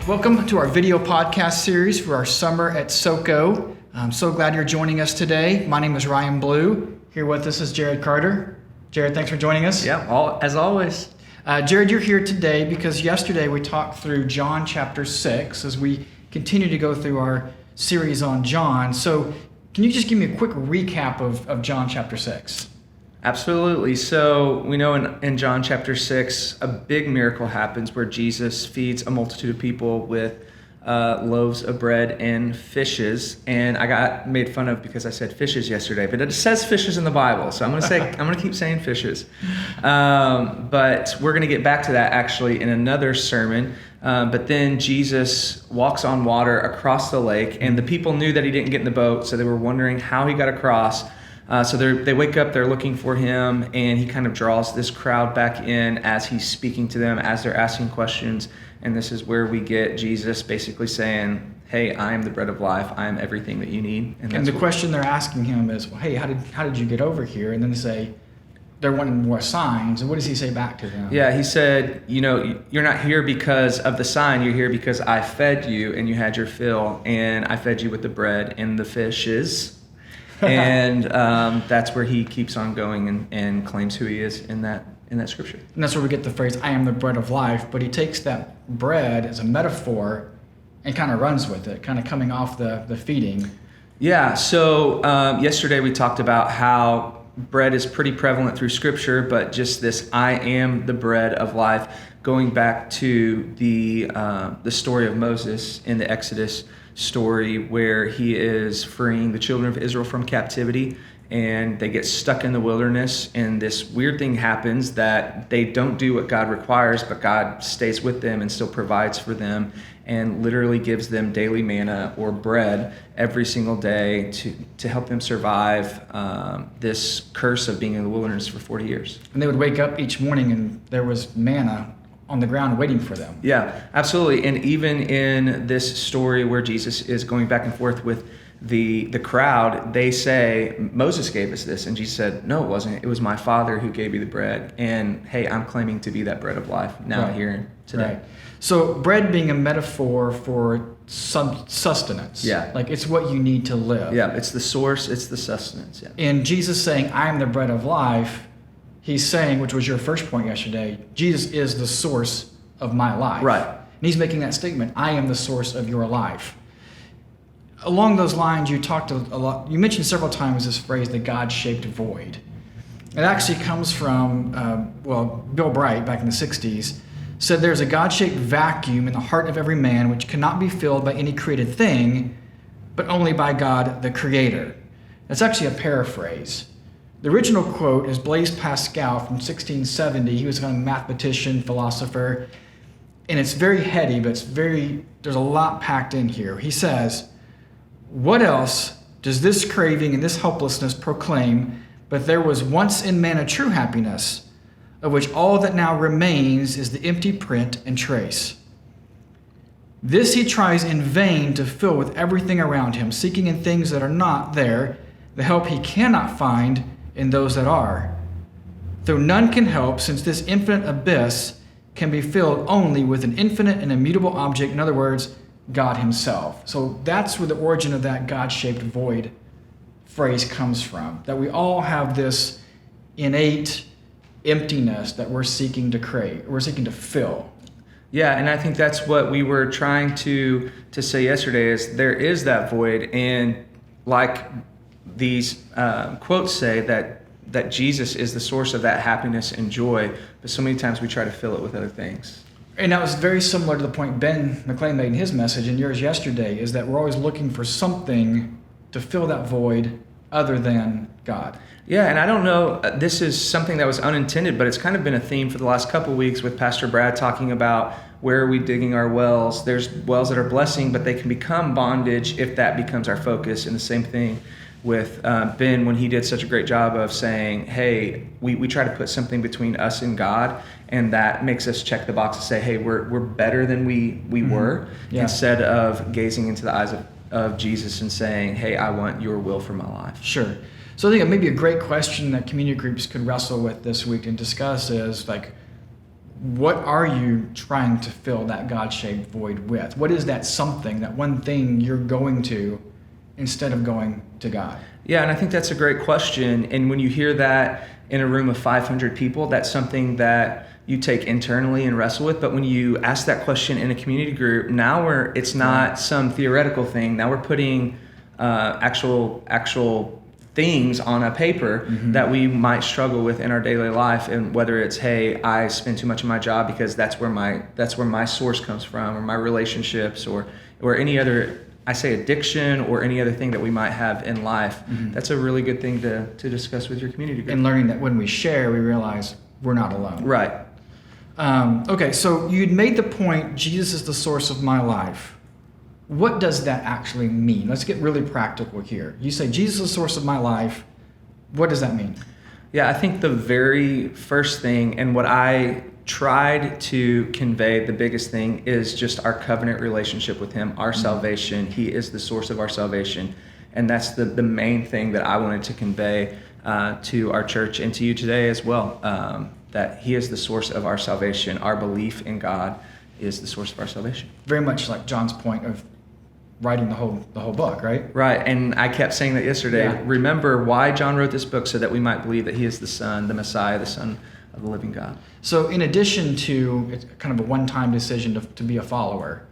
Welcome to our video podcast series for our summer at SOCO. I'm so glad you're joining us today. My name is Ryan Blue. Here with us is Jared Carter. Jared, thanks for joining us. Yeah, as always. Jared, you're here today because yesterday we talked through John chapter 6 as we continue to go through our series on John. So can you just give me a quick recap of John chapter 6? Absolutely. So we know in John chapter 6, a big miracle happens where Jesus feeds a multitude of people with loaves of bread and fishes. And I got made fun of because I said fishes yesterday, but it says fishes in the Bible. So I'm going to keep saying fishes. But we're going to get back to that actually in another sermon. But then Jesus walks on water across the lake, and the people knew that he didn't get in the boat, so they were wondering how he got across. So they wake up, they're looking for him, and he kind of draws this crowd back in as he's speaking to them, as they're asking questions. And this is where we get Jesus basically saying, hey, I am the bread of life. I am everything that you need. And the question they're asking him is, well, hey, how did you get over here? And then they say, they're wanting more signs. And what does he say back to them? Yeah, he said, you're not here because of the sign. You're here because I fed you and you had your fill, and I fed you with the bread and the fishes. And that's where he keeps on going and claims who he is in that scripture. And that's where we get the phrase, I am the bread of life. But he takes that bread as a metaphor and kind of runs with it, kind of coming off the feeding. Yeah, so yesterday we talked about how bread is pretty prevalent through scripture, but just this I am the bread of life, going back to the story of Moses in the Exodus story where he is freeing the children of Israel from captivity, and they get stuck in the wilderness, and this weird thing happens that they don't do what God requires, but God stays with them and still provides for them and literally gives them daily manna or bread every single day to help them survive this curse of being in the wilderness for 40 years. And they would wake up each morning and there was manna on the ground waiting for them. Yeah, absolutely. And even in this story where Jesus is going back and forth with the crowd, they say, Moses gave us this. And Jesus said, no, it wasn't. It was my Father who gave you the bread. And hey, I'm claiming to be that bread of life now here today. Right. So bread being a metaphor for some sustenance. Yeah. Like it's what you need to live. Yeah, it's the source, it's the sustenance. Yeah. And Jesus saying, I am the bread of life, he's saying, which was your first point yesterday, Jesus is the source of my life. Right. And he's making that statement, I am the source of your life. Along those lines, you talked a lot, you mentioned several times this phrase, the God-shaped void. It actually comes from, Bill Bright back in the 60s said there's a God-shaped vacuum in the heart of every man which cannot be filled by any created thing, but only by God, the Creator. That's actually a paraphrase. The original quote is Blaise Pascal from 1670. He was a mathematician, philosopher, and it's very heady, but there's a lot packed in here. He says, what else does this craving and this helplessness proclaim, but there was once in man a true happiness, of which all that now remains is the empty print and trace. This he tries in vain to fill with everything around him, seeking in things that are not there, the help he cannot find in those that are. Though none can help, since this infinite abyss can be filled only with an infinite and immutable object, in other words, God himself. So that's where the origin of that God-shaped void phrase comes from, that we all have this innate emptiness that we're seeking to create, we're seeking to fill. Yeah, and I think that's what we were trying to say yesterday is there is that void, and like these quotes say that Jesus is the source of that happiness and joy, but so many times we try to fill it with other things. And that was very similar to the point Ben McLean made in his message and yours yesterday, is that we're always looking for something to fill that void other than God. Yeah, and I don't know, this is something that was unintended, but it's kind of been a theme for the last couple of weeks with Pastor Brad talking about where are we digging our wells. There's wells that are blessing, but they can become bondage if that becomes our focus. And the same thing with Ben when he did such a great job of saying, hey, we try to put something between us and God, and that makes us check the box and say, hey, we're better than we were, instead of gazing into the eyes of Jesus and saying, hey, I want your will for my life. Sure. So I think maybe a great question that community groups could wrestle with this week and discuss is like, what are you trying to fill that God-shaped void with? What is that something, that one thing you're going to instead of going to God? Yeah, and I think that's a great question. And when you hear that in a room of 500 people, that's something that you take internally and wrestle with. But when you ask that question in a community group, now it's not some theoretical thing. Now we're putting actual things on a paper that we might struggle with in our daily life. And whether it's, hey, I spend too much of my job because that's where my source comes from, or my relationships, or any other, I say, addiction, or any other thing that we might have in life. That's a really good thing to discuss with your community group. And learning that when we share, we realize we're not alone. Right. Okay, so you'd made the point, Jesus is the source of my life. What does that actually mean? Let's get really practical here. You say, Jesus is the source of my life. What does that mean? Yeah, I think the very first thing, and what I tried to convey, the biggest thing, is just our covenant relationship with him, our salvation. He is the source of our salvation. And that's the main thing that I wanted to convey to our church and to you today as well, that he is the source of our salvation. Our belief in God is the source of our salvation. Very much like John's point of writing the whole book, right? Right, and I kept saying that yesterday. Yeah. Remember why John wrote this book, so that we might believe that he is the Son, the Messiah, the Son of the living God. So in addition to it's kind of a one-time decision to be a follower,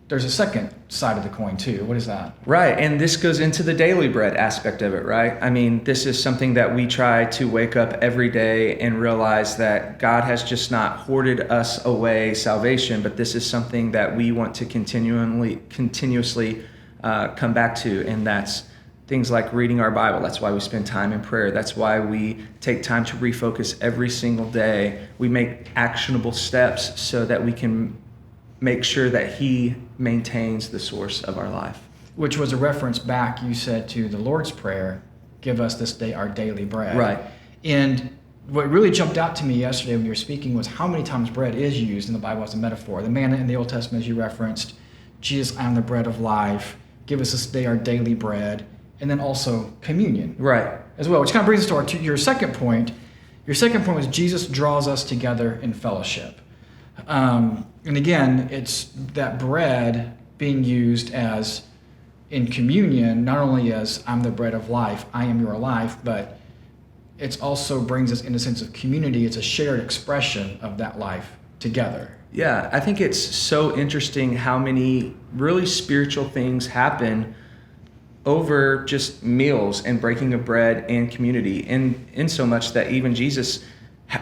there's a second side of the coin too. What is that? Right, and this goes into the daily bread aspect of it, right? I mean, this is something that we try to wake up every day and realize that God has just not hoarded us away salvation, but this is something that we want to continuously come back to, and that's things like reading our Bible. That's why we spend time in prayer. That's why we take time to refocus every single day. We make actionable steps so that we can make sure that he maintains the source of our life. Which was a reference back, you said, to the Lord's Prayer, give us this day our daily bread. Right. And what really jumped out to me yesterday when you were speaking was how many times bread is used in the Bible as a metaphor. The manna in the Old Testament, as you referenced, Jesus, I am the bread of life, give us this day our daily bread, and then also communion. Right. As well, which kind of brings us to your second point. Your second point was Jesus draws us together in fellowship. And again, it's that bread being used as in communion, not only as I'm the bread of life, I am your life, but it also brings us in a sense of community. It's a shared expression of that life together. Yeah, I think it's so interesting how many really spiritual things happen over just meals and breaking of bread and community, in so much that even Jesus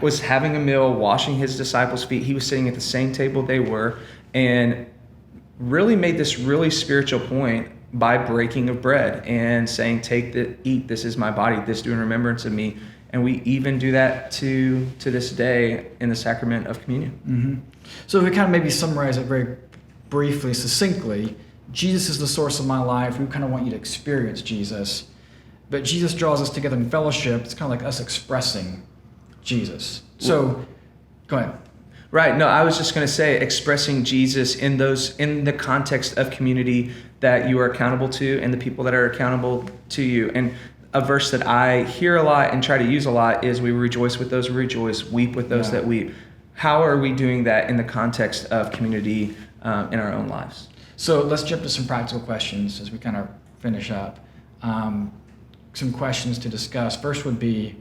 was having a meal, washing his disciples' feet. He was sitting at the same table they were, and really made this really spiritual point by breaking of bread and saying, eat, this is my body, this do in remembrance of me. And we even do that to this day in the sacrament of communion. Mm-hmm. So if we kind of maybe summarize it very briefly, succinctly, Jesus is the source of my life. We kind of want you to experience Jesus. But Jesus draws us together in fellowship. It's kind of like us expressing Jesus. So, go ahead. Right. No, I was just going to say expressing Jesus in the context of community that you are accountable to and the people that are accountable to you. And a verse that I hear a lot and try to use a lot is, we rejoice with those who rejoice, weep with those that weep. How are we doing that in the context of community in our own lives? So let's jump to some practical questions as we kind of finish up. Some questions to discuss. First would be,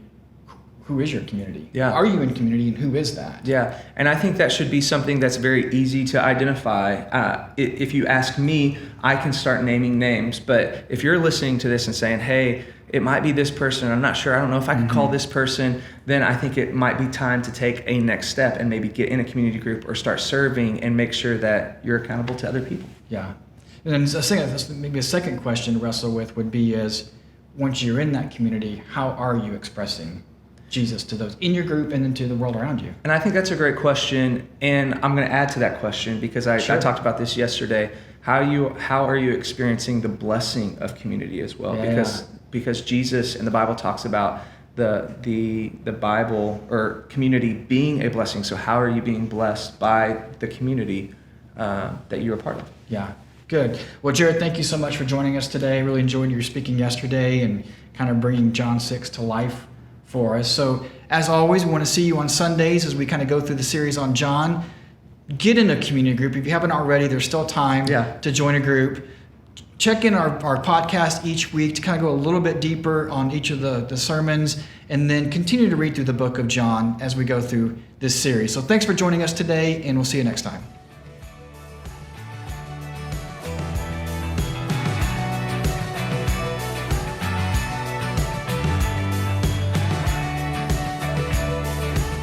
who is your community? Yeah. Are you in community, and who is that? Yeah, and I think that should be something that's very easy to identify. If you ask me, I can start naming names, but if you're listening to this and saying, hey, it might be this person, I'm not sure, I don't know if I can call this person, then I think it might be time to take a next step and maybe get in a community group or start serving and make sure that you're accountable to other people. Yeah. And then maybe a second question to wrestle with would be is, once you're in that community, how are you expressing Jesus to those in your group and then to the world around you? And I think that's a great question, and I'm going to add to that question because I talked about this yesterday. How are you experiencing the blessing of community as well? Because Jesus in the Bible talks about the Bible or community being a blessing. So how are you being blessed by the community that you're a part of? Yeah, good. Well, Jared, thank you so much for joining us today. Really enjoyed your speaking yesterday and kind of bringing John 6 to life for us. So As always, we want to see you on Sundays as we kind of go through the series on John. Get in a community group. If you haven't already, there's still time to join a group. Check in our podcast each week to kind of go a little bit deeper on each of the sermons, and then continue to read through the book of John as we go through this series. So thanks for joining us today, and we'll see you next time.